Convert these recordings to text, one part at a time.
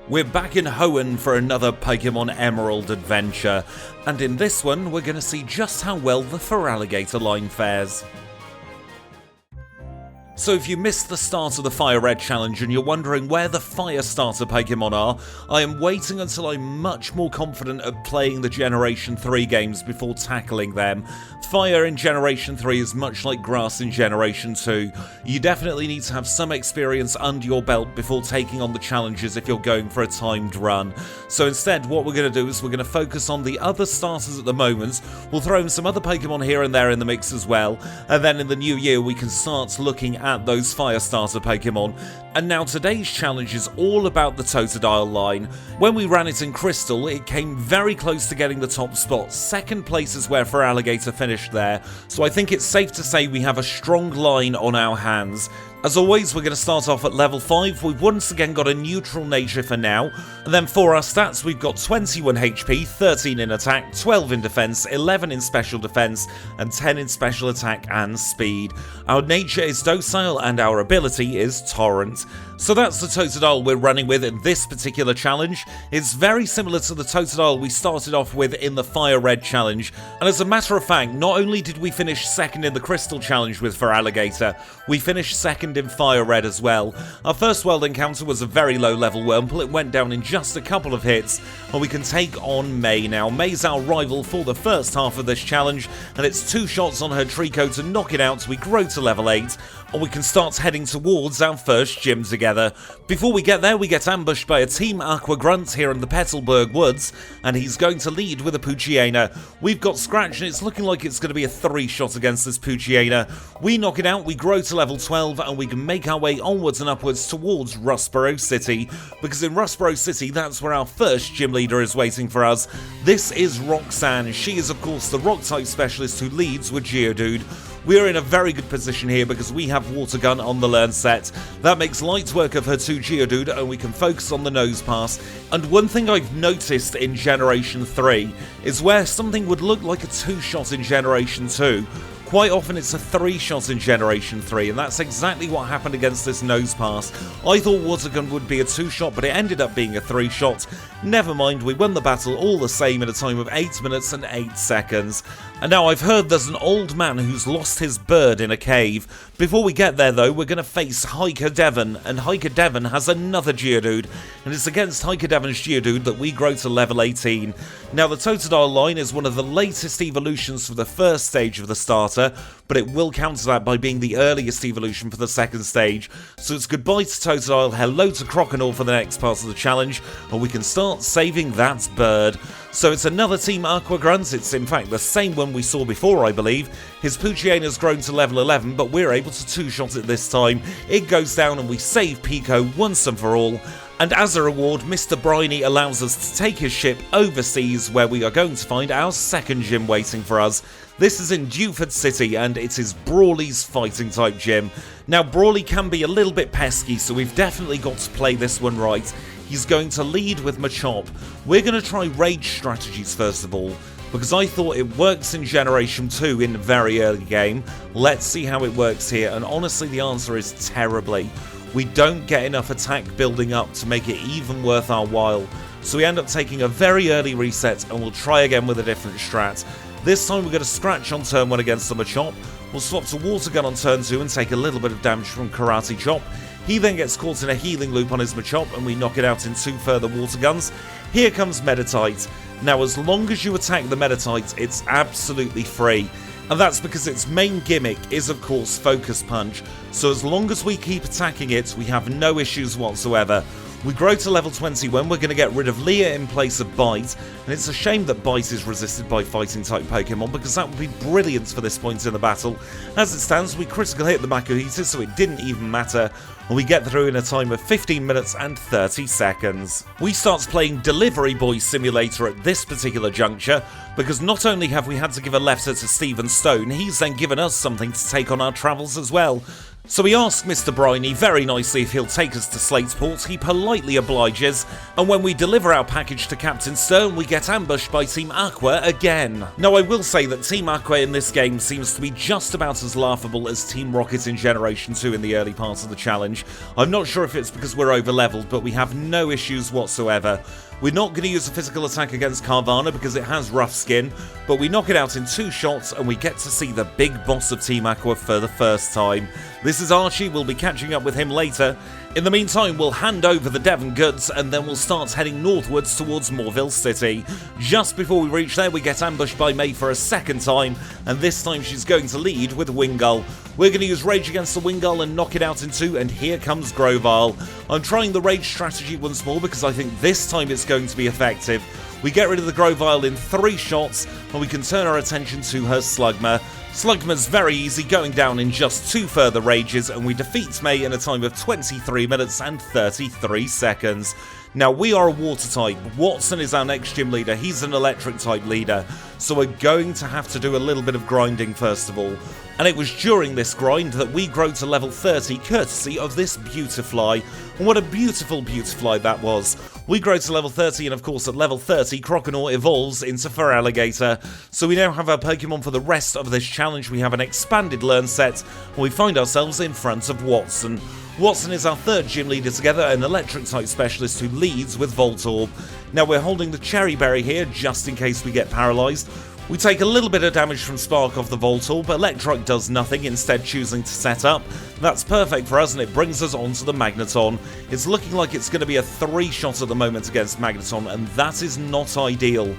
We're back in Hoenn for another Pokémon Emerald adventure, and in this one we're going to see just how well the Feraligatr line fares. So if you missed the start of the Fire Red challenge and you're wondering where the Fire Starter Pokémon are, I am waiting until I'm much more confident at playing the Generation 3 games before tackling them. Fire in Generation 3 is much like Grass in Generation 2. You definitely need to have some experience under your belt before taking on the challenges if you're going for a timed run. So instead what we're going to do is we're going to focus on the other starters at the moment. We'll throw in some other Pokémon here and there in the mix as well, and then in the new year we can start looking at those Fire Starter Pokémon. And now today's challenge is all about the Totodile line. When we ran it in Crystal, it came very close to getting the top spot. Second place is where Feraligatr finished there, so I think it's safe to say we have a strong line on our hands. As always, we're going to start off at level 5. We've once again got a neutral nature for now. And then for our stats, we've got 21 HP, 13 in attack, 12 in defense, 11 in special defense, and 10 in special attack and speed. Our nature is docile and our ability is torrent. So that's the Totodile we're running with in this particular challenge. It's very similar to the Totodile we started off with in the Fire Red challenge. And as a matter of fact, not only did we finish second in the Crystal challenge with Feraligatr, we finished second in Fire Red as well. Our first world encounter was a very low level Wurmple. It went down in just a couple of hits, and we can take on May now. May's our rival for the first half of this challenge, and it's 2 shots on her Trico to knock it out so we grow to level 8, and we can start heading towards our first gym together. Before we get there, we get ambushed by a Team Aqua Grunt here in the Petalburg Woods, and he's going to lead with a Poochyena. We've got Scratch, and it's looking like it's going to be a 3-shot against this Poochyena. We knock it out, we grow to level 12, and we can make our way onwards and upwards towards Rustboro City, because in Rustboro City, that's where our first gym leader is waiting for us. This is Roxanne. She is, of course, the Rock-type specialist who leads with Geodude. We are in a very good position here because we have Water Gun on the learn set. That makes light work of her 2 Geodude, and we can focus on the Nose Pass. And one thing I've noticed in Generation 3 is where something would look like a 2-shot in Generation 2, quite often it's a 3-shot in Generation 3, and that's exactly what happened against this Nose Pass. I thought Water Gun would be a 2-shot, but it ended up being a 3-shot. Never mind, we won the battle all the same in a time of 8 minutes and 8 seconds. And now I've heard there's an old man who's lost his bird in a cave. Before we get there though, we're going to face Hiker Devon, and Hiker Devon has another Geodude, and it's against Hiker Devon's Geodude that we grow to level 18. Now the Totodile line is one of the latest evolutions for the first stage of the starter, but it will counter that by being the earliest evolution for the second stage. So it's goodbye to Totodile, hello to Croconaw for the next part of the challenge, and we can start saving that bird. So it's another Team Aqua Grunt. It's in fact the same one we saw before, I believe. His Poochyena's grown to level 11, but we're able to 2-shot it this time. It goes down and we save Pico once and for all. And as a reward, Mr. Briny allows us to take his ship overseas, where we are going to find our second gym waiting for us. This is in Dewford City, and it is Brawly's fighting type gym. Now Brawly can be a little bit pesky, so we've definitely got to play this one right. He's going to lead with Machop. We're going to try rage strategies first of all, because I thought it works in Generation 2 in the very early game. Let's see how it works here, and honestly the answer is terribly. We don't get enough attack building up to make it even worth our while, so we end up taking a very early reset, and we'll try again with a different strat. This time we're going to Scratch on turn 1 against the Machop. We'll swap to Water Gun on turn 2 and take a little bit of damage from Karate Chop. He then gets caught in a healing loop on his Machop, and we knock it out in 2 further Water Guns. Here comes Meditite. Now as long as you attack the Meditite, it's absolutely free. And that's because its main gimmick is of course Focus Punch, so as long as we keep attacking it, we have no issues whatsoever. We grow to level 21, we're going to get rid of Leah in place of Bite, and it's a shame that Bite is resisted by fighting type Pokemon, because that would be brilliant for this point in the battle. As it stands, we critical hit the Makuhita, so it didn't even matter, and we get through in a time of 15 minutes and 30 seconds. We start playing Delivery Boy Simulator at this particular juncture, because not only have we had to give a letter to Stephen Stone, he's then given us something to take on our travels as well. So we ask Mr. Briny very nicely if he'll take us to Slateport. He politely obliges, and when we deliver our package to Captain Stern, we get ambushed by Team Aqua again. Now I will say that Team Aqua in this game seems to be just about as laughable as Team Rocket in Generation 2 in the early parts of the challenge. I'm not sure if it's because we're over-leveled, but we have no issues whatsoever. We're not going to use a physical attack against Carvana because it has rough skin, but we knock it out in 2 shots and we get to see the big boss of Team Aqua for the first time. This is Archie, we'll be catching up with him later. In the meantime, we'll hand over the Devon goods and then we'll start heading northwards towards Morville City. Just before we reach there, we get ambushed by May for a second time, and this time she's going to lead with Wingull. We're going to use Rage against the Wingull and knock it out in 2, and here comes Grovyle. I'm trying the Rage strategy once more because I think this time it's going to be effective. We get rid of the Grovyle in 3 shots, and we can turn our attention to her Slugma. Slugma's very easy, going down in just 2 further rages, and we defeat May in a time of 23 minutes and 33 seconds. Now, we are a water type. Watson is our next gym leader. He's an electric type leader. So we're going to have to do a little bit of grinding first of all. And it was during this grind that we grow to level 30 courtesy of this Beautifly. And what a beautiful Beautifly that was. We grow to level 30, and of course at level 30 Croconaw evolves into Feraligatr. So we now have our Pokemon for the rest of this challenge. We have an expanded learn set, and we find ourselves in front of Watson. Watson is our 3rd gym leader together, an electric type specialist who leads with Voltorb. Now we're holding the Cherry Berry here just in case we get paralysed. We take a little bit of damage from Spark off the Voltorb, but Electrike does nothing, instead choosing to set up. That's perfect for us, and it brings us onto the Magneton. It's looking like it's going to be a 3-shot at the moment against Magneton, and that is not ideal.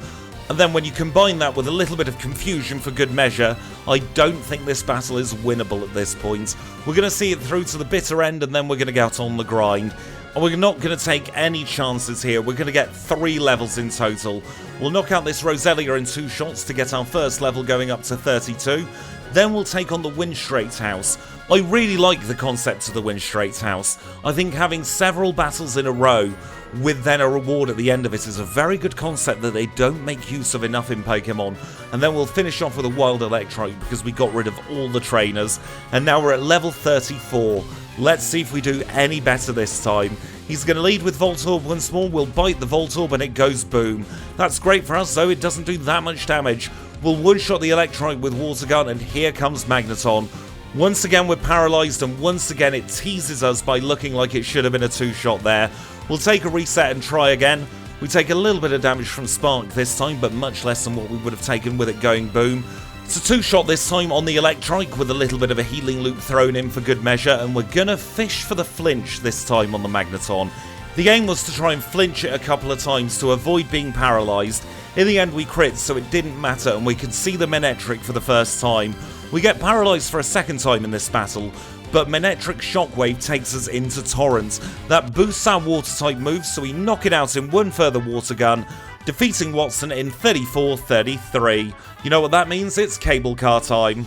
And then when you combine that with a little bit of confusion for good measure, I don't think this battle is winnable at this point. We're going to see it through to the bitter end, and then we're going to get on the grind. And we're not going to take any chances here. We're going to get 3 levels in total. We'll knock out this Roselia in 2 shots to get our first level going up to 32. Then we'll take on the Winstraight House. I really like the concept of the Winstraight House. I think having several battles in a row with then a reward at the end of it is a very good concept that they don't make use of enough in Pokemon. And then we'll finish off with a Wild Electrike because we got rid of all the trainers. And now we're at level 34. Let's see if we do any better this time. He's going to lead with Voltorb once more. We'll bite the Voltorb and it goes boom. That's great for us though, it doesn't do that much damage. We'll one-shot the Electrike with Water Gun, and here comes Magneton. Once again we're paralysed, and once again it teases us by looking like it should have been a 2-shot there. We'll take a reset and try again. We take a little bit of damage from Spark this time, but much less than what we would have taken with it going boom. It's a 2-shot this time on the Electrike with a little bit of a healing loop thrown in for good measure, and we're gonna fish for the flinch this time on the Magneton. The aim was to try and flinch it a couple of times to avoid being paralysed. In the end we crit, so it didn't matter, and we could see the Manectric for the first time. We get paralysed for a second time in this battle, but Manectric Shockwave takes us into Torrent. That boosts our Water-type moves, so we knock it out in 1 further Water Gun, defeating Watson in 34-33. You know what that means? It's cable car time.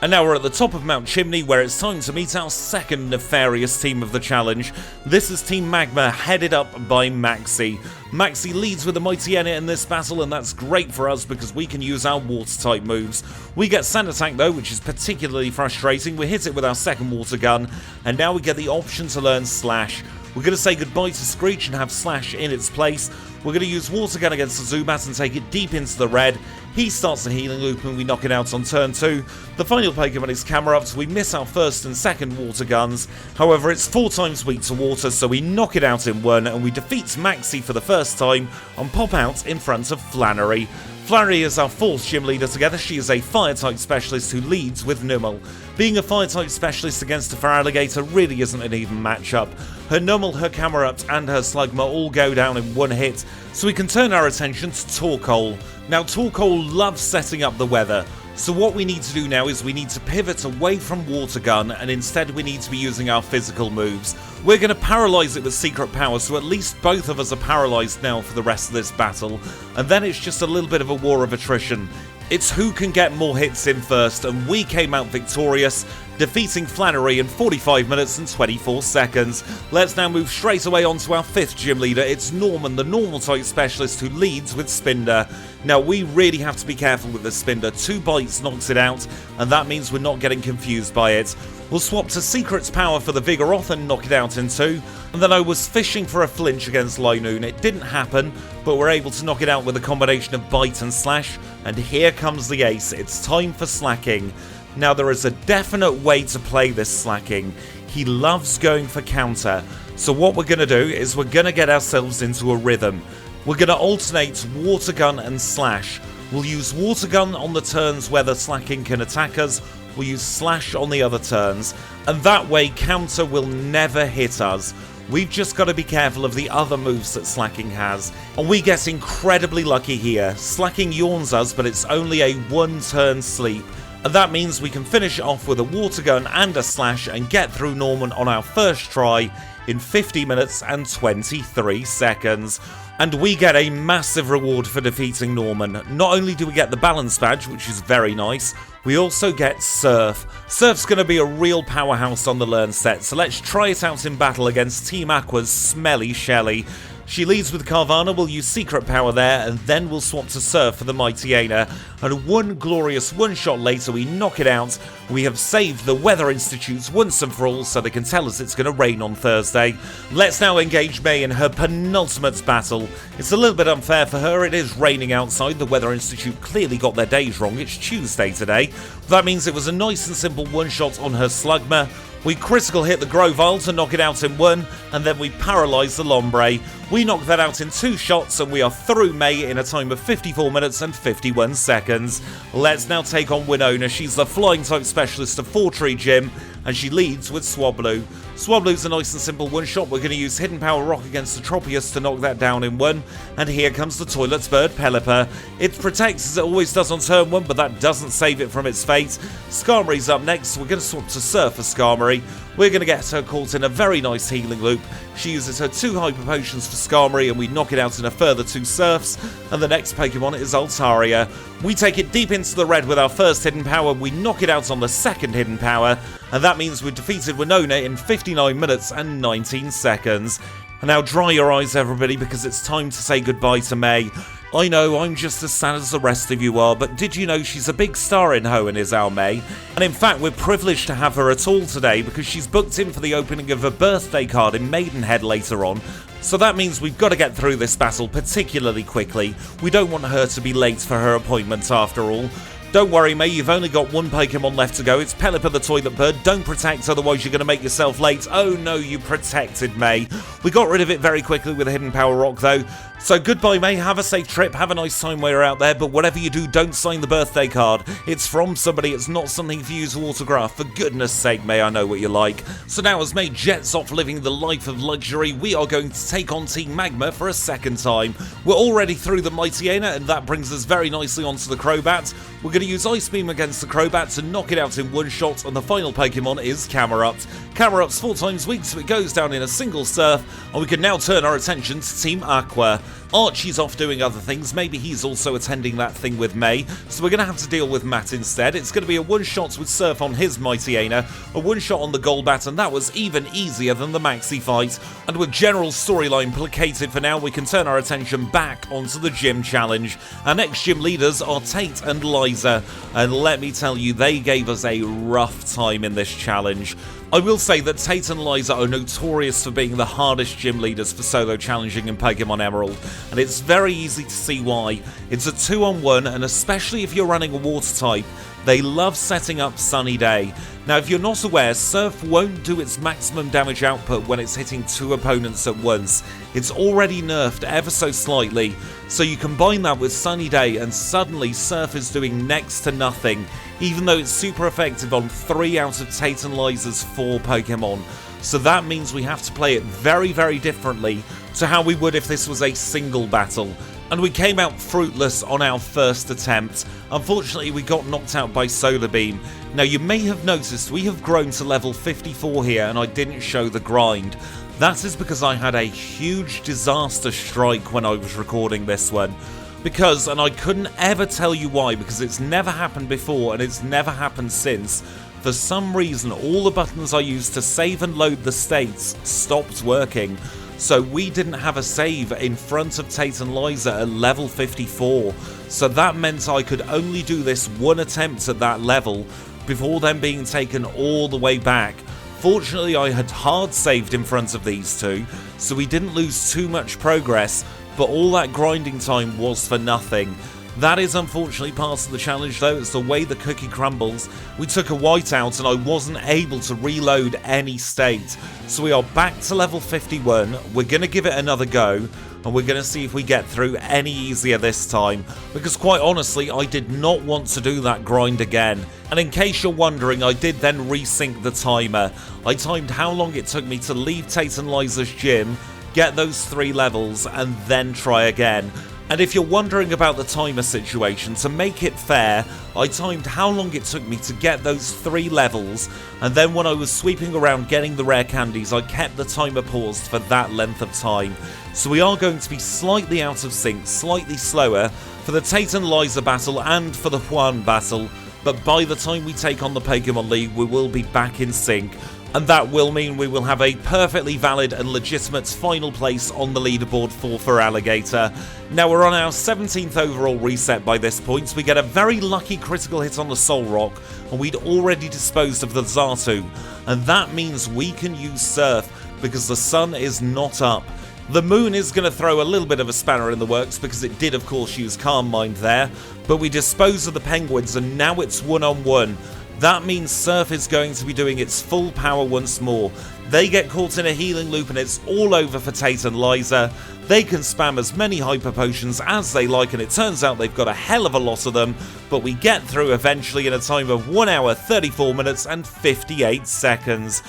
And now we're at the top of Mount Chimney, where it's time to meet our second nefarious team of the challenge. This is Team Magma, headed up by Maxie. Maxie leads with the Mighty Ennet in this battle, and that's great for us because we can use our Water-type moves. We get Sand Attack though, which is particularly frustrating. We hit it with our second Water Gun, and now we get the option to learn Slash. We're going to say goodbye to Screech and have Slash in its place. We're going to use Water Gun against the Zubat and take it deep into the red. He starts a healing loop and we knock it out on turn 2. The final Pokemon is Camerupt. We miss our first and second Water Guns. However, it's 4 times weak to water, so we knock it out in 1, and we defeat Maxie for the first time and pop out in front of Flannery. Flannery is our 4th gym leader together. She is a Fire-type specialist who leads with Numel. Being a Fire-type specialist against a Feraligatr really isn't an even matchup. Her Numel, her Camerupt and her Slugma all go down in 1 hit, so we can turn our attention to Torkoal. Now Torkoal loves setting up the weather, so what we need to do now is we need to pivot away from Water Gun, and instead we need to be using our physical moves. We're going to paralyse it with Secret Power, so at least both of us are paralysed now for the rest of this battle, and then it's just a little bit of a war of attrition. It's who can get more hits in first, and we came out victorious. defeating Flannery in 45 minutes and 24 seconds. Let's now move straight away on to our 5th gym leader. It's Norman, the normal type specialist who leads with Spinder. Now we really have to be careful with the Spinder. 2 bites knocks it out, and that means we're not getting confused by it. We'll swap to Secret's Power for the Vigoroth and knock it out in 2. And then I was fishing for a flinch against Linoon. It didn't happen, but we're able to knock it out with a combination of Bite and Slash. And here comes the ace. It's time for Slacking. Now there is a definite way to play this Slacking. He loves going for counter. So what we're going to do is we're going to get ourselves into a rhythm. We're going to alternate Water Gun and Slash. We'll use Water Gun on the turns where the Slacking can attack us. We'll use Slash on the other turns. And that way counter will never hit us. We've just got to be careful of the other moves that Slacking has. And we get incredibly lucky here. Slacking yawns us, but it's only a 1-turn sleep. And that means we can finish it off with a Water Gun and a Slash and get through Norman on our first try in 50 minutes and 23 seconds. And we get a massive reward for defeating Norman. Not only do we get the balance badge, which is very nice, we also get Surf. Surf's going to be a real powerhouse on the learn set, so let's try it out in battle against Team Aqua's Smelly Shelly. She leads with Carvana, we'll use Secret Power there, and then we'll swap to Surf for the Mighty Aina. And one glorious one-shot later, we knock it out. We have saved the Weather Institutes once and for all, so they can tell us it's going to rain on Thursday. Let's now engage May in her penultimate battle. It's a little bit unfair for her, it is raining outside. The Weather Institute clearly got their days wrong, it's Tuesday today. That means it was a nice and simple one-shot on her Slugma. We critical hit the Grovyle to knock it out in 1, and then we paralyse the Lombre. We knock that out in 2 shots, and we are through May in a time of 54 minutes and 51 seconds. Let's now take on Winona. She's the flying type specialist of 4-Tree Gym, and she leads with Swablu. Swablu's a nice and simple one-shot. We're going to use Hidden Power Rock against the Tropius to knock that down in 1. And here comes the Toilets Bird Pelipper. It protects as it always does on turn 1, but that doesn't save it from its fate. Skarmory's up next. We're going to swap to Surf for Skarmory. We're going to get her caught in a very nice healing loop. She uses her 2 Hyper Potions for Skarmory, and we knock it out in a further 2 Surfs. And the next Pokemon is Altaria. We take it deep into the red with our first Hidden Power. We knock it out on the second Hidden Power. And that means we've defeated Winona in 59 minutes and 19 seconds. And now dry your eyes, everybody, because it's time to say goodbye to May. I know, I'm just as sad as the rest of you are, but did you know she's a big star in Hoenn, is our May? And in fact, we're privileged to have her at all today because she's booked in for the opening of a birthday card in Maidenhead later on. So that means we've got to get through this battle particularly quickly. We don't want her to be late for her appointment after all. Don't worry, May, you've only got 1 Pokemon left to go. It's Pelipper the Toilet Bird. Don't protect, otherwise you're going to make yourself late. Oh no, you protected, May. We got rid of it very quickly with a Hidden Power Rock, though. So goodbye, May. Have a safe trip. Have a nice time while you're out there. But whatever you do, don't sign the birthday card. It's from somebody. It's not something for you to autograph. For goodness sake, May, I know what you like. So now as May jets off living the life of luxury, we are going to take on Team Magma for a second time. We're already through the Mighty Aina, and that brings us very nicely onto the Crobat. We're going to use Ice Beam against the Crobat to knock it out in 1 shot, and the final Pokemon is Camerupt. Camerupt's 4 times weak, so it goes down in a single Surf, and we can now turn our attention to Team Aqua. Archie's off doing other things, maybe he's also attending that thing with May, so we're going to have to deal with Matt instead. It's going to be a 1-shot with Surf on his Mighty Aina, a 1-shot on the Golbat, and that was even easier than the Maxi fight. And with general storyline placated for now, we can turn our attention back onto the gym challenge. Our next gym leaders are Tate and Liza, and let me tell you, they gave us a rough time in this challenge. I will say that Tate and Liza are notorious for being the hardest gym leaders for solo challenging in Pokemon Emerald, and it's very easy to see why. It's a 2-on-1, and especially if you're running a water type, they love setting up Sunny Day. Now if you're not aware, Surf won't do its maximum damage output when it's hitting 2 opponents at once. It's already nerfed ever so slightly, so you combine that with Sunny Day and suddenly Surf is doing next to nothing, even though it's super effective on 3 out of Tate and Liza's 4 Pokemon. So that means we have to play it very, very differently to how we would if this was a single battle. And we came out fruitless on our first attempt. Unfortunately, we got knocked out by Solar Beam. Now, you may have noticed we have grown to level 54 here, and I didn't show the grind. That is because I had a huge disaster strike when I was recording this one. Because, and I couldn't ever tell you why, because it's never happened before and it's never happened since, for some reason all the buttons I used to save and load the states stopped working. So we didn't have a save in front of Tate and Liza at level 54. So that meant I could only do this one attempt at that level before then being taken all the way back. Fortunately, I had hard saved in front of these two, so we didn't lose too much progress, but all that grinding time was for nothing. That is unfortunately part of the challenge though, it's the way the cookie crumbles. We took a whiteout and I wasn't able to reload any state. So we are back to level 51, we're going to give it another go, and we're going to see if we get through any easier this time, because quite honestly I did not want to do that grind again. And in case you're wondering, I did then resync the timer. I timed how long it took me to leave Tate and Liza's gym, get those 3 levels, and then try again. And if you're wondering about the timer situation, to make it fair, I timed how long it took me to get those 3 levels, and then when I was sweeping around getting the rare candies, I kept the timer paused for that length of time. So we are going to be slightly out of sync, slightly slower, for the Tate and Liza battle and for the Hoenn battle, but by the time we take on the Pokemon League, we will be back in sync. And that will mean we will have a perfectly valid and legitimate final place on the leaderboard for Feraligatr. Now we're on our 17th overall reset by this point. We get a very lucky critical hit on the Soul Rock, and we'd already disposed of the Xatu. And that means we can use Surf, because the sun is not up. The moon is going to throw a little bit of a spanner in the works, because it did of course use Calm Mind there. But we dispose of the penguins, and now it's 1-on-1. That means Surf is going to be doing its full power once more. They get caught in a healing loop and it's all over for Tate and Liza. They can spam as many hyper potions as they like, and it turns out they've got a hell of a lot of them, but we get through eventually in a time of 1 hour, 34 minutes and 58 seconds.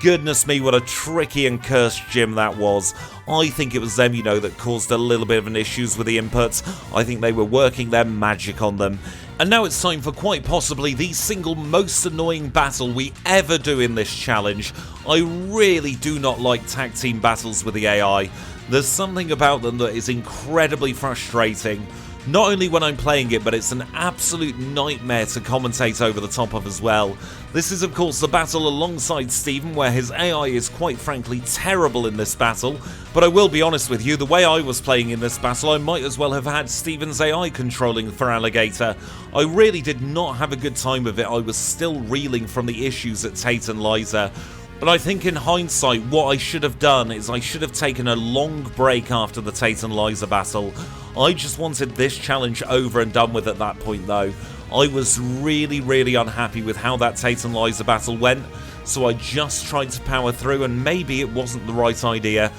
Goodness me, what a tricky and cursed gym that was. I think it was them, you know, that caused a little bit of an issues with the inputs. I think they were working their magic on them. And now it's time for quite possibly the single most annoying battle we ever do in this challenge. I really do not like tag team battles with the AI. There's something about them that is incredibly frustrating. Not only when I'm playing it, but it's an absolute nightmare to commentate over the top of as well. This is of course the battle alongside Steven, where his AI is quite frankly terrible in this battle, but I will be honest with you, the way I was playing in this battle, I might as well have had Steven's AI controlling Feraligatr. I really did not have a good time with it. I was still reeling from the issues at Tate and Liza. But I think in hindsight, what I should have done is I should have taken a long break after the Tate and Liza battle. I just wanted this challenge over and done with at that point though. I was really unhappy with how that Tate and Liza battle went, so I just tried to power through, and maybe it wasn't the right idea.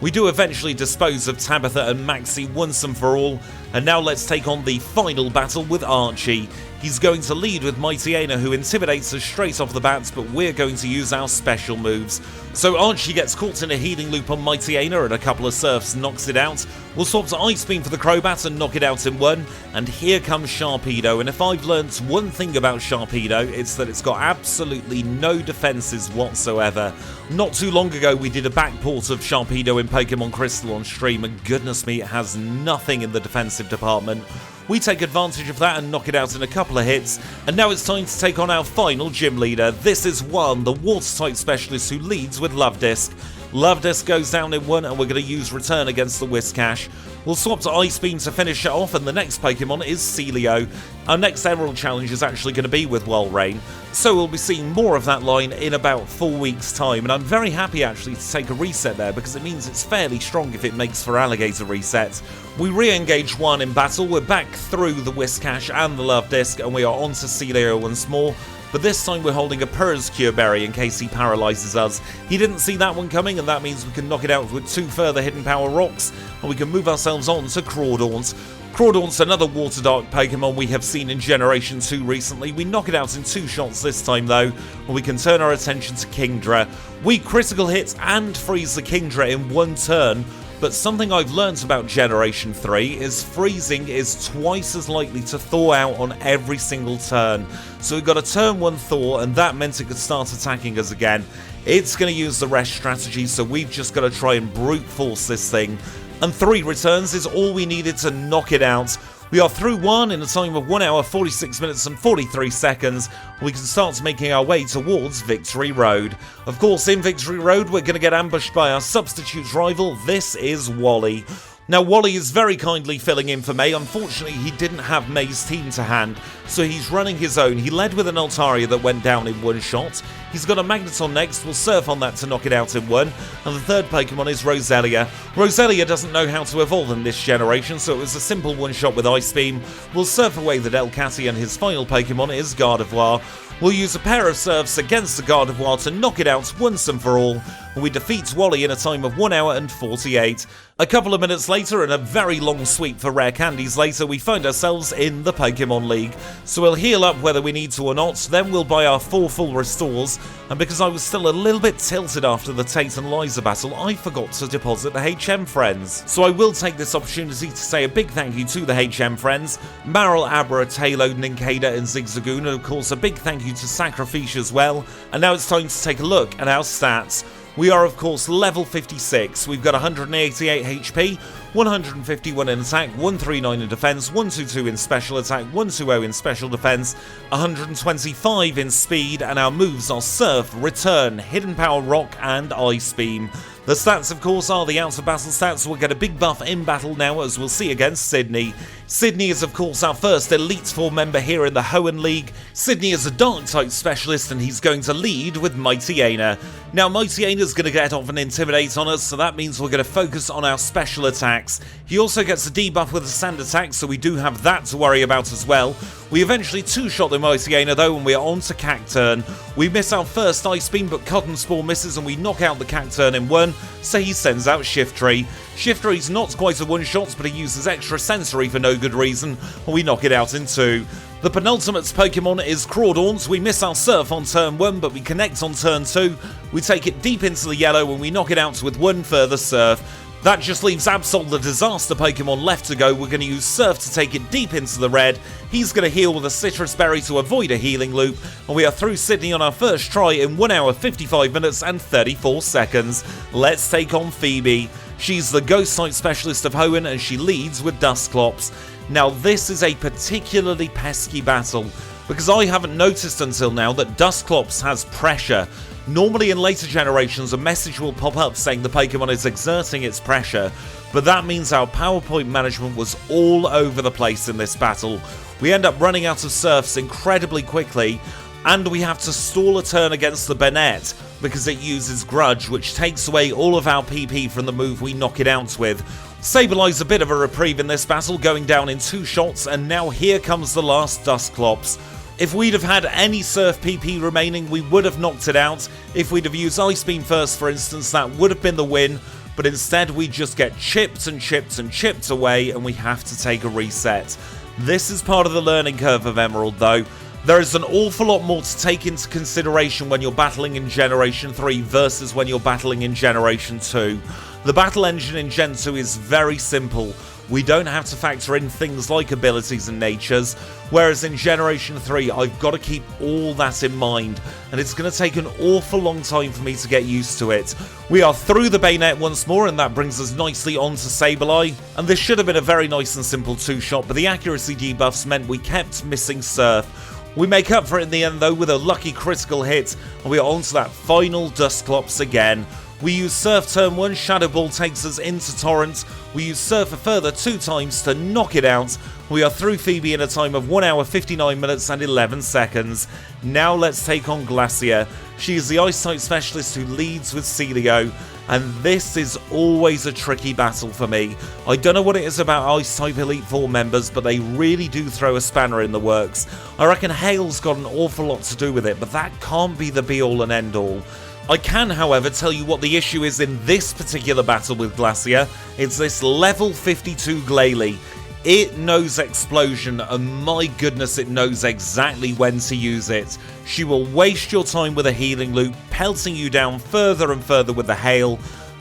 We do eventually dispose of Tabitha and Maxie once and for all, and now let's take on the final battle with Archie. He's going to lead with Mightyena, who intimidates us straight off the bat, but we're going to use our special moves. So Archie gets caught in a healing loop on Mightyena, and a couple of surfs knocks it out. We'll swap to Ice Beam for the Crobat and knock it out in one, and here comes Sharpedo. And if I've learnt one thing about Sharpedo, it's that it's got absolutely no defenses whatsoever. Not too long ago we did a backport of Sharpedo in Pokemon Crystal on stream, and goodness me, it has nothing in the defensive department. We take advantage of that and knock it out in a couple of hits, and now it's time to take on our final gym leader. This is Hoenn, the water-type specialist who leads with Love Disc. Love Disc goes down in one, and we're going to use Return against the Whiscash. We'll swap to Ice Beam to finish it off, and the next Pokemon is Celio. Our next Emerald challenge is actually going to be with Walrein, so we'll be seeing more of that line in about 4 weeks' time, and I'm very happy actually to take a reset there, because it means it's fairly strong if it makes Feraligatr reset. We re-engage Hoenn in battle, we're back through the Whiscash and the Love Disc, and we are on to Celio once more. But this time we're holding a Purr's Cure Berry in case he paralyzes us. He didn't see that one coming, and that means we can knock it out with 2 further Hidden Power Rocks, and we can move ourselves on to Crawdaunt. Crawdaunt's another Water Dark Pokemon we have seen in Generation 2 recently. We knock it out in 2 shots this time though, and we can turn our attention to Kingdra. We critical hit and freeze the Kingdra in 1 turn, but something I've learnt about Generation 3 is freezing is twice as likely to thaw out on every single turn. So we got a turn 1 thaw, and that meant it could start attacking us again. It's going to use the rest strategy, so we've just got to try and brute force this thing. And 3 returns is all we needed to knock it out. We are through one in a time of 1 hour, 46 minutes and 43 seconds. We can start making our way towards Victory Road. Of course, in Victory Road, we're going to get ambushed by our substitute rival. This is Wally. Now, Wally is very kindly filling in for May. Unfortunately, he didn't have May's team to hand, so he's running his own. He led with an Altaria that went down in one shot. He's got a Magneton next, we'll surf on that to knock it out in one. And the third Pokemon is Roselia. Roselia doesn't know how to evolve in this generation, so it was a simple one shot with Ice Beam. We'll surf away the Delcatty, and his final Pokemon is Gardevoir. We'll use a pair of surfs against the Gardevoir to knock it out once and for all. We defeat Wally in a time of 1 hour and 48. A couple of minutes later, and a very long sweep for rare candies later, we find ourselves in the Pokemon League. So we'll heal up whether we need to or not, then we'll buy our 4 full restores, and because I was still a little bit tilted after the Tate and Liza battle, I forgot to deposit the HM friends. So I will take this opportunity to say a big thank you to the HM friends, Marill, Abra, Talo, Nincada and Zigzagoon, and of course a big thank you to Sacrifice as well. And now it's time to take a look at our stats. We are of course level 56, we've got 188 HP, 151 in attack, 139 in defense, 122 in special attack, 120 in special defense, 125 in speed, and our moves are Surf, Return, Hidden Power Rock and Ice Beam. The stats, of course, are the out of battle stats. We'll get a big buff in battle now, as we'll see against Sidney. Sidney is, of course, our first Elite Four member here in the Hoenn League. Sidney is a Dark-type specialist, and he's going to lead with Mighty Aina. Now, Mighty Aina's going to get off and Intimidate on us, so that means we're going to focus on our special attacks. He also gets a debuff with a Sand attack, so we do have that to worry about as well. We eventually two-shot the Mighty Aina, though, and we're on to Cacturn. We miss our first Ice Beam, but Cotton Spore misses, and we knock out the Cacturn in one, so he sends out Shiftry. Shiftry's not quite a one-shot, but he uses extra sensory for no good reason, and we knock it out in two. The penultimate Pokemon is Crawdaunt. We miss our Surf on turn 1, but we connect on turn 2. We take it deep into the yellow, and we knock it out with one further Surf. That just leaves Absol, the disaster Pokemon, left to go. We're going to use Surf to take it deep into the red. He's going to heal with a Citrus Berry to avoid a healing loop. And we are through Sidney on our first try in 1 hour, 55 minutes and 34 seconds. Let's take on Phoebe. She's the Ghost-type specialist of Hoenn, and she leads with Dusclops. Now this is a particularly pesky battle, because I haven't noticed until now that Dusclops has pressure. Normally in later generations a message will pop up saying the Pokemon is exerting its pressure, but that means our PowerPoint management was all over the place in this battle. We end up running out of Surfs incredibly quickly, and we have to stall a turn against the Bennett because it uses Grudge, which takes away all of our PP from the move we knock it out with. Sablei's a bit of a reprieve in this battle, going down in 2 shots, and now here comes the last Dusclops. If we'd have had any Surf PP remaining, we would have knocked it out. If we'd have used Ice Beam first, for instance, that would have been the win, but instead we just get chipped and chipped and chipped away, and we have to take a reset. This is part of the learning curve of Emerald, though. There is an awful lot more to take into consideration when you're battling in Generation 3 versus when you're battling in Generation 2. The battle engine in Gen 2 is very simple. We don't have to factor in things like abilities and natures, whereas in Generation 3 I've got to keep all that in mind, and it's going to take an awful long time for me to get used to it. We are through the Bayonet once more, and that brings us nicely on to Sableye, and this should have been a very nice and simple 2-shot, but the accuracy debuffs meant we kept missing Surf. We make up for it in the end though with a lucky critical hit, and we are on to that final Dusclops again. We use Surf turn 1, Shadow Ball takes us into Torrent. We use Surf a further 2 times to knock it out. We are through Phoebe in a time of 1 hour, 59 minutes and 11 seconds. Now let's take on Glacia. She is the Ice-type specialist who leads with Celio, and this is always a tricky battle for me. I don't know what it is about Ice-type Elite Four members, but they really do throw a spanner in the works. I reckon Hail's got an awful lot to do with it, but that can't be the be-all and end-all. I can, however, tell you what the issue is in this particular battle with Glacia. It's this level 52 Glalie. It knows Explosion, and my goodness, it knows exactly when to use it. She will waste your time with a healing loop, pelting you down further and further with the hail,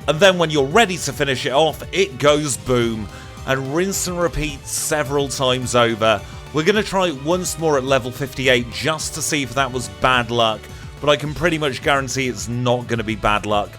and then when you're ready to finish it off, it goes boom, and rinse and repeat several times over. We're going to try it once more at level 58 just to see if that was bad luck, but I can pretty much guarantee it's not going to be bad luck.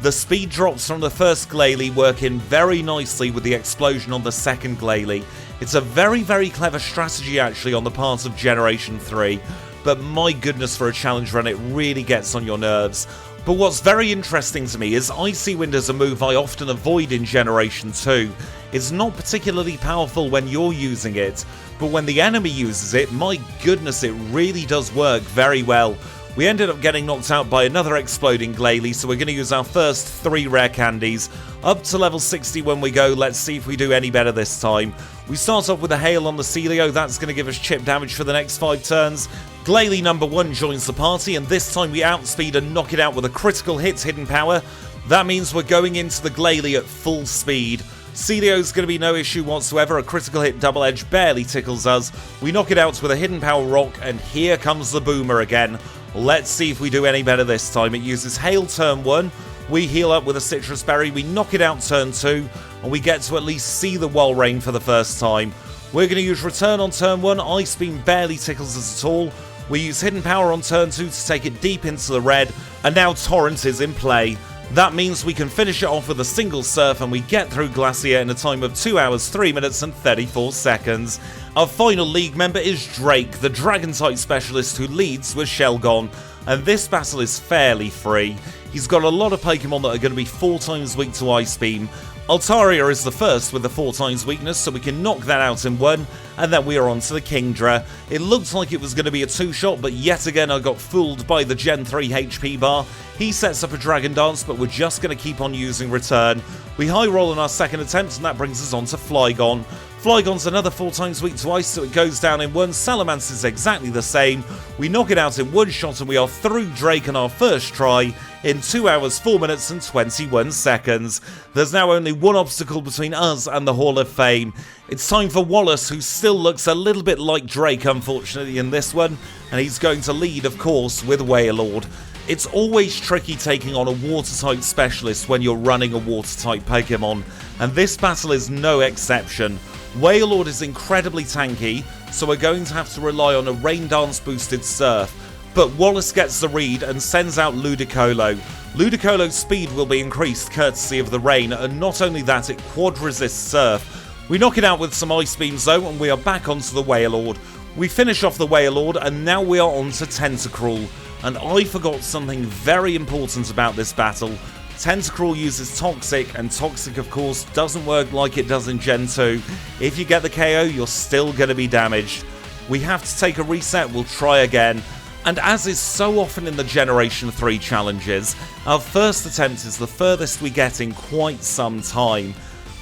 The speed drops from the first Glalie work in very nicely with the explosion on the second Glalie. It's a very, very clever strategy actually on the part of Generation 3, but my goodness, for a challenge run it really gets on your nerves. But what's very interesting to me is Icy Wind is a move I often avoid in Generation 2. It's not particularly powerful when you're using it, but when the enemy uses it, my goodness, it really does work very well. We ended up getting knocked out by another exploding Glalie, so we're going to use our first 3 rare candies. Up to level 60 when we go, let's see if we do any better this time. We start off with a hail on the Celio, that's going to give us chip damage for the next 5 turns. Glalie number 1 joins the party, and this time we outspeed and knock it out with a critical hit hidden power. That means we're going into the Glalie at full speed. Celio's going to be no issue whatsoever, a critical hit double edge barely tickles us. We knock it out with a hidden power rock, and here comes the boomer again. Let's see if we do any better this time. It uses hail turn 1, we heal up with a citrus berry, we knock it out turn 2, and we get to at least see the wall rain for the first time. We're going to use return on turn 1, Ice Beam barely tickles us at all. We use hidden power on turn 2 to take it deep into the red, and now Torrent is in play. That means we can finish it off with a single surf, and we get through Glacia in a time of 2 hours, 3 minutes and 34 seconds. Our final league member is Drake, the Dragon-type specialist who leads with Shelgon, and this battle is fairly free. He's got a lot of Pokemon that are going to be 4 times weak to Ice Beam. Altaria is the first with the 4 times weakness, so we can knock that out in 1, and then we are on to the Kingdra. It looked like it was going to be a 2-shot, but yet again I got fooled by the Gen 3 HP bar. He sets up a Dragon Dance, but we're just going to keep on using Return. We high roll on our second attempt, and that brings us on to Flygon. Flygon's another 4 times weak to ice, so it goes down in 1. Salamence is exactly the same. We knock it out in 1 shot, and we are through Drake on our first try in 2 hours, 4 minutes and 21 seconds. There's now only one obstacle between us and the Hall of Fame. It's time for Wallace, who still looks a little bit like Drake, unfortunately, in this one, and he's going to lead, of course, with Wailord. It's always tricky taking on a Water-type specialist when you're running a Water-type Pokemon, and this battle is no exception. Wailord is incredibly tanky, so we're going to have to rely on a Rain Dance boosted Surf, but Wallace gets the read and sends out Ludicolo. Ludicolo's speed will be increased courtesy of the rain, and not only that, it quad resists Surf. We knock it out with some Ice Beams though, and we are back onto the Wailord. We finish off the Wailord, and now we are on to Tentacruel. And I forgot something very important about this battle. Tentacruel uses Toxic, and Toxic of course doesn't work like it does in Gen 2. If you get the KO, you're still going to be damaged. We have to take a reset, we'll try again. And as is so often in the Generation 3 challenges, our first attempt is the furthest we get in quite some time.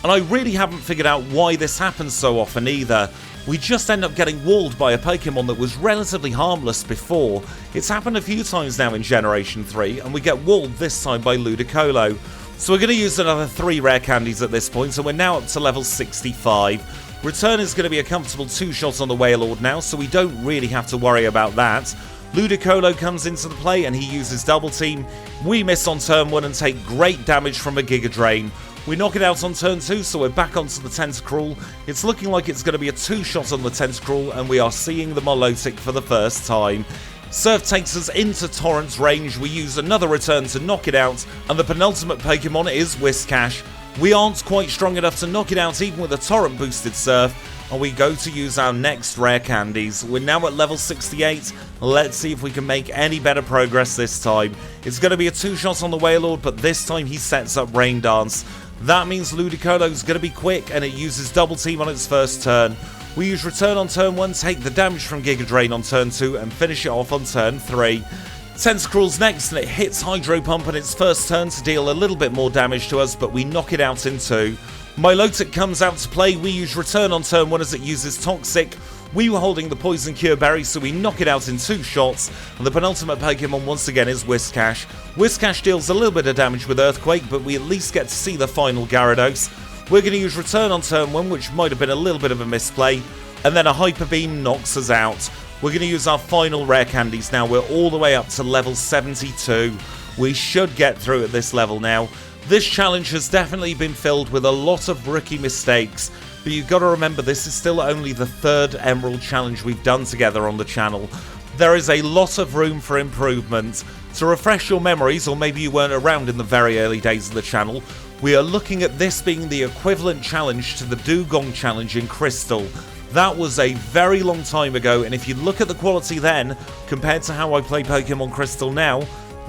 And I really haven't figured out why this happens so often either. We just end up getting walled by a Pokemon that was relatively harmless before. It's happened a few times now in Generation 3, and we get walled this time by Ludicolo. So we're going to use another 3 rare candies at this point, so we're now up to level 65. Return is going to be a comfortable 2-shot on the Wailord now, so we don't really have to worry about that. Ludicolo comes into the play and he uses Double Team. We miss on turn 1 and take great damage from a Giga Drain. We knock it out on turn 2, so we're back onto the Tentacruel. It's looking like it's going to be a 2-shot on the Tentacruel, and we are seeing the Milotic for the first time. Surf takes us into Torrent's range, we use another return to knock it out, and the penultimate Pokemon is Whiscash. We aren't quite strong enough to knock it out even with a Torrent boosted Surf, and we go to use our next rare candies. We're now at level 68, let's see if we can make any better progress this time. It's going to be a 2-shot on the Wailord, but this time he sets up Rain Dance. That means Ludicolo's going to be quick, and it uses Double Team on its first turn. We use Return on turn 1, take the damage from Giga Drain on turn 2, and finish it off on turn 3. Tentacruel's next, and it hits Hydro Pump on its first turn to deal a little bit more damage to us, but we knock it out in 2. Milotic comes out to play, we use Return on turn 1 as it uses Toxic. We were holding the Poison Cure Berry, so we knock it out in 2 shots, and the penultimate Pokemon once again is Whiscash. Whiscash deals a little bit of damage with Earthquake, but we at least get to see the final Gyarados. We're going to use Return on turn 1, which might have been a little bit of a misplay, and then a Hyper Beam knocks us out. We're going to use our final rare candies now. We're all the way up to level 72. We should get through at this level now. This challenge has definitely been filled with a lot of rookie mistakes, but you've got to remember this is still only the 3rd Emerald challenge we've done together on the channel. There is a lot of room for improvement. To refresh your memories, or maybe you weren't around in the very early days of the channel, we are looking at this being the equivalent challenge to the Dugong challenge in Crystal. That was a very long time ago, and if you look at the quality then, compared to how I play Pokemon Crystal now,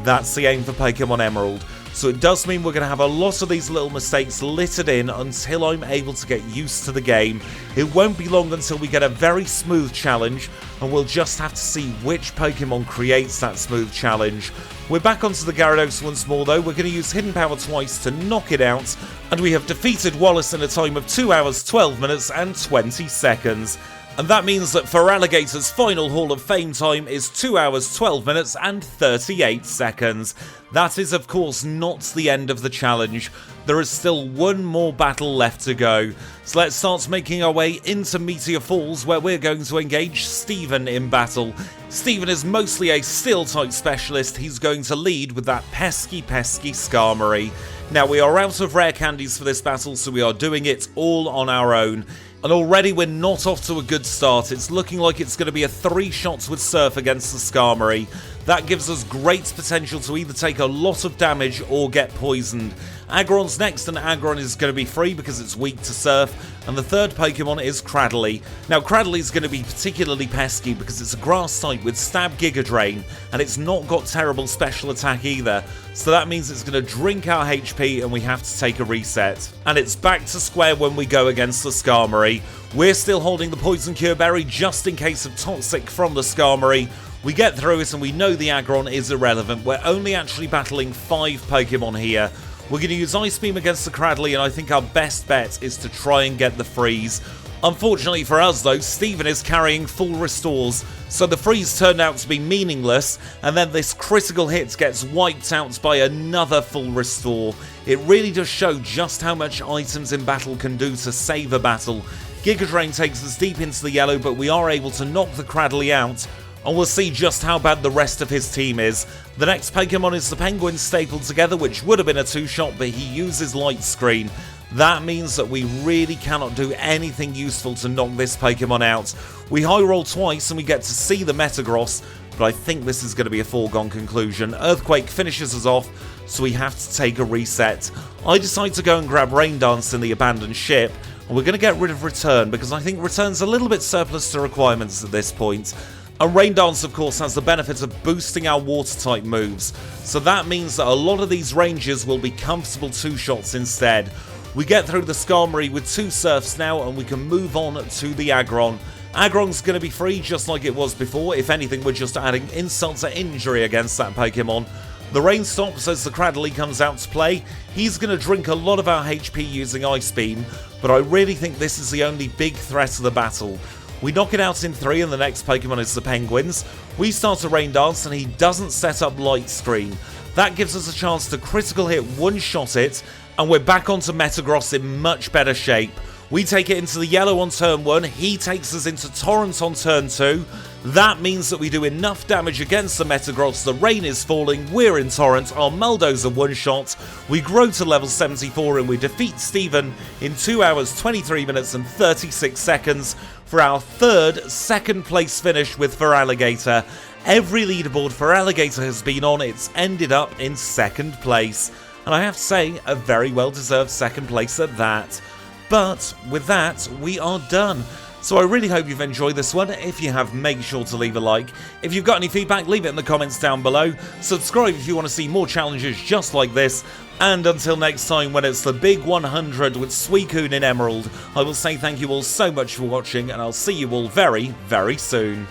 that's the aim for Pokemon Emerald. So it does mean we're going to have a lot of these little mistakes littered in until I'm able to get used to the game. It won't be long until we get a very smooth challenge, and we'll just have to see which Pokemon creates that smooth challenge. We're back onto the Gyarados once more though. We're going to use Hidden Power twice to knock it out, and we have defeated Wallace in a time of 2 hours, 12 minutes and 20 seconds. And that means that Feraligatr's final Hall of Fame time is 2 hours, 12 minutes and 38 seconds. That is of course not the end of the challenge. There is still one more battle left to go. So let's start making our way into Meteor Falls, where we're going to engage Steven in battle. Steven is mostly a steel type specialist. He's going to lead with that pesky Skarmory. Now we are out of rare candies for this battle, so we are doing it all on our own. And already we're not off to a good start. It's looking like it's going to be a 3 shots with Surf against the Skarmory. That gives us great potential to either take a lot of damage or get poisoned. Aggron's next, and Aggron is going to be free because it's weak to Surf. And the third Pokemon is Cradily. Now Cradily is going to be particularly pesky because it's a grass type with Stab, Giga Drain, and it's not got terrible special attack either. So that means it's going to drink our HP and we have to take a reset. And it's back to square when we go against the Skarmory. We're still holding the Poison Cure Berry just in case of Toxic from the Skarmory. We get through it and we know the Aggron is irrelevant. We're only actually battling 5 Pokemon here. We're going to use Ice Beam against the Cradily, and I think our best bet is to try and get the freeze. Unfortunately for us though, Steven is carrying full restores, so the freeze turned out to be meaningless, and then this critical hit gets wiped out by another full restore. It really does show just how much items in battle can do to save a battle. Giga Drain takes us deep into the yellow, but we are able to knock the Cradily out, and we'll see just how bad the rest of his team is. The next Pokemon is the Penguin stapled together, which would have been a 2-shot, but he uses Light Screen. That means that we really cannot do anything useful to knock this Pokemon out. We high roll twice and we get to see the Metagross, but I think this is going to be a foregone conclusion. Earthquake finishes us off, so we have to take a reset. I decide to go and grab Rain Dance in the abandoned ship, and we're going to get rid of Return because I think Return's a little bit surplus to requirements at this point. And Rain Dance, of course, has the benefit of boosting our Water-type moves, so that means that a lot of these ranges will be comfortable 2-shots instead. We get through the Skarmory with 2 Surfs now, and we can move on to the Aggron. Aggron's going to be free just like it was before. If anything, we're just adding insult to injury against that Pokemon. The rain stops as the Cradily comes out to play. He's going to drink a lot of our HP using Ice Beam, but I really think this is the only big threat of the battle. We knock it out in 3 and the next Pokemon is the Penguins. We start a Rain Dance and he doesn't set up Light Screen. That gives us a chance to critical hit 1-shot it, and we're back onto Metagross in much better shape. We take it into the yellow on turn 1, he takes us into Torrent on turn 2. That means that we do enough damage against the Metagross, the rain is falling, we're in Torrent, our Muldo's a 1-shot, we grow to level 74 and we defeat Steven in 2 hours, 23 minutes and 36 seconds for our third second place finish with Feraligatr. Every leaderboard Feraligatr has been on, it's ended up in second place. And I have to say, a very well deserved second place at that. But with that, we are done. So I really hope you've enjoyed this one. If you have, make sure to leave a like. If you've got any feedback, leave it in the comments down below. Subscribe if you want to see more challenges just like this. And until next time, when it's the big 100 with Suicune in Emerald, I will say thank you all so much for watching, and I'll see you all very, very soon.